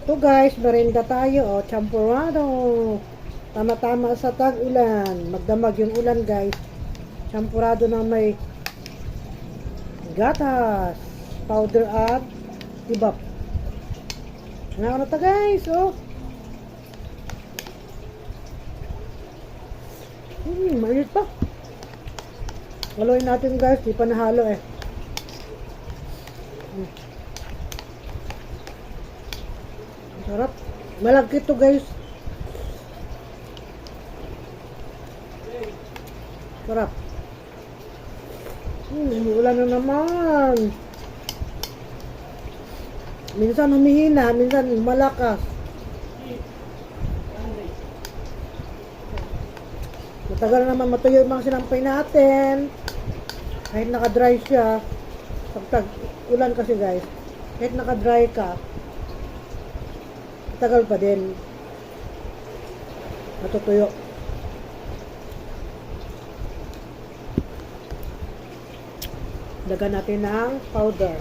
Ito guys, merienda tayo. Oh, champurado. Tama-tama sa tag-ulan. Magdamag yung ulan guys. Champurado na may gatas, powder at tibap. Ano na to guys? Oh. Mainit pa. Haluin natin guys. Di pa nahalo eh. Sarap. Malagkit to guys. Sarap. Ulan na naman. Minsan humihina, minsan malakas. Matagal naman matuyo yung mga sinampay natin. Kahit naka-dry siya. Pag ulan kasi guys. Kahit naka-dry ka, matagal pa din. Matutuyo. Dagan natin ng powder.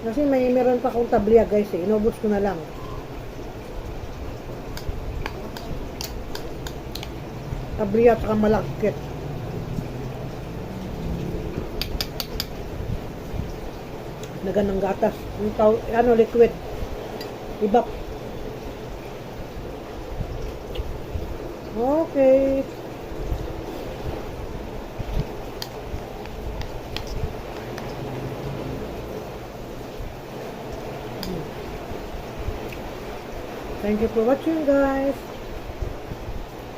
Kasi meron pa akong tabliya guys eh. Inubos ko na lang. Tabliya at saka malagkit. Nagan ng gatas. Ano, liquid. Ibap. Okay. Thank you for watching guys.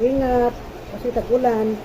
Ingat kasi tag-ulan.